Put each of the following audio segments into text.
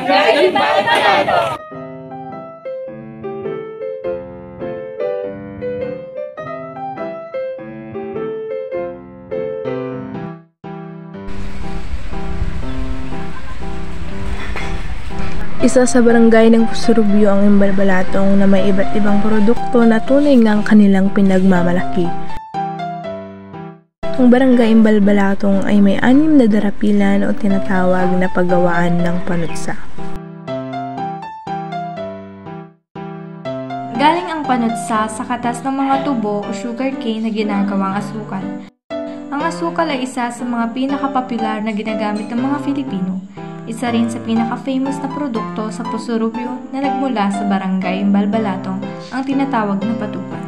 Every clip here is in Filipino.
Barangay Balbalato. Isa sa barangay ng Pusurubyo ang Imbalbalatong na may iba't ibang produkto na tunay ngang kanilang pinagmamalaki. Ang barangay Imbalbalatong ay may 6 na darapilan o tinatawag na paggawaan ng panutsa. Galing ang panutsa sa katas ng mga tubo o sugarcane na ginagawang asukal. Ang asukal ay isa sa mga pinakapopular na ginagamit ng mga Filipino. Isa rin sa pinaka-famous na produkto sa Pusurubyo na nagmula sa barangay Imbalbalatong ang tinatawag na patupat.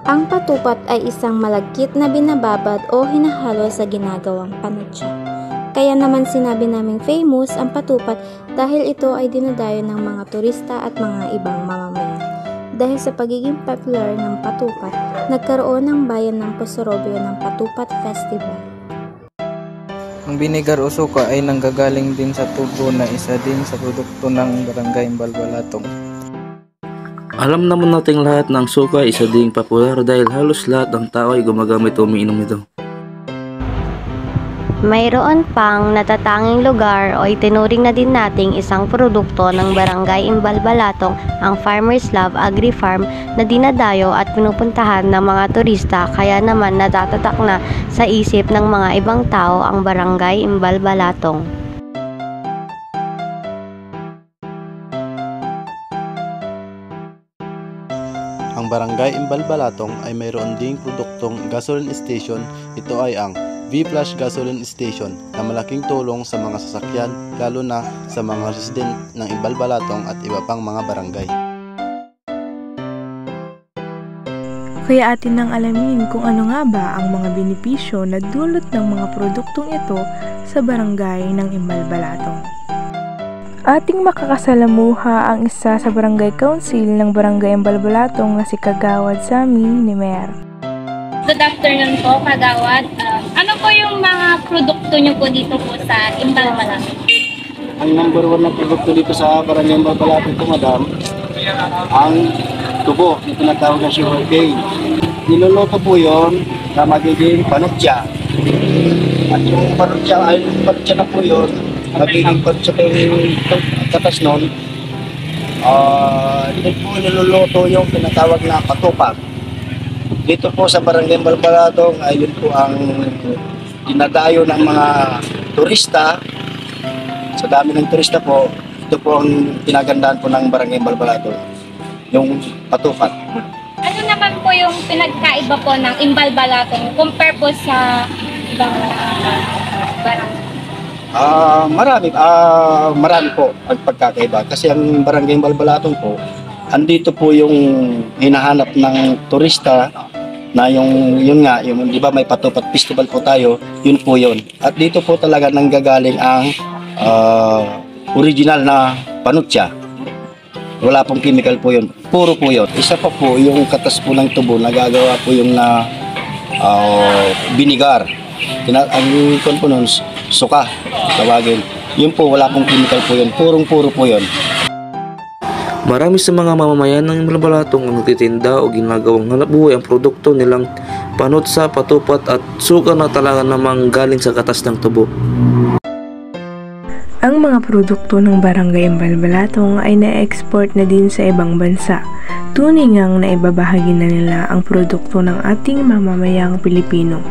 Ang patupat ay isang malagkit na binababad o hinahalo sa ginagawang panutsa. Kaya naman sinabi naming famous ang patupat dahil ito ay dinadayo ng mga turista at mga ibang mamamayan. Dahil sa pagiging popular ng patupat, nagkaroon ng bayan ng Pusurubyo ng Patupat Festival. Ang binigar o suka ay nanggagaling din sa tubo na isa din sa produkto ng barangay Imbalbalatong. Alam naman nating lahat ng suka ay isa ding popular dahil halos lahat ng tao ay gumagamit o umiinom nito. Mayroon pang natatanging lugar o itinuring na din nating isang produkto ng barangay Imbalbalatong, ang Farmers Love Agri Farm na dinadayo at pinupuntahan ng mga turista, kaya naman natatatak na sa isip ng mga ibang tao ang barangay Imbalbalatong. Ang barangay Imbalbalatong ay mayroon ding produktong gasoline station. Ito ay ang V-Flash Gasoline Station na malaking tulong sa mga sasakyan, lalo na sa mga resident ng Imbalbalatong at iba pang mga barangay. Kaya atin nang alamin kung ano nga ba ang mga benepisyo na dulot ng mga produktong ito sa barangay ng Imbalbalatong. Ating makakasalamuha ang isa sa barangay council ng barangay Imbalbalatong na si Kagawad Sammy ni Mayor. Good afternoon po, Kagawad. Ano po yung mga produkto nyo po dito po sa Imbalbalatong? Ang number 1 na produkto dito sa barangay Imbalbalatong po, madam, ang tubo, yung tinatawag na sugarcane. Niluluto po yun na magiging panutsa. At yung panutsa na po yun, magiging panutsa po yung katas nun. Yun po niluluto yung tinatawag na patupat. Dito po sa barangay Imbalbalatong ay yun po ang dinadayo ng mga turista. Sa dami ng turista po, ito po ang pinagandaan po ng barangay Imbalbalatong, yung patupat. Ano naman po yung pinagkaiba po ng Imbalbalatong compare po sa ibang barangay? Marami po ang pagkakaiba. Kasi ang barangay Imbalbalatong po, andito po yung hinahanap ng turista na yung di ba may patupat festival po tayo, yun po yun. At dito po talaga nanggagaling ang original na panutsa. Wala pong chemical po yun, puro po yun. Isa pa po yung katas po ng tubo, nagagawa po yung na binigar. Ang kon po nun, suka, tawagin. Yun po, wala pong chemical po yun, puro po yun. Marami sa mga mamamayan ng Imbalbalatong ang nagtitinda o ginagawang hanapbuhay ang produkto nilang panutsa, patupat at suka na talaga namang galing sa katas ng tubo. Ang mga produkto ng barangay Imbalbalatong ay na-export na din sa ibang bansa. Tunay ngang naibabahagi na nila ang produkto ng ating mamamayang Pilipino.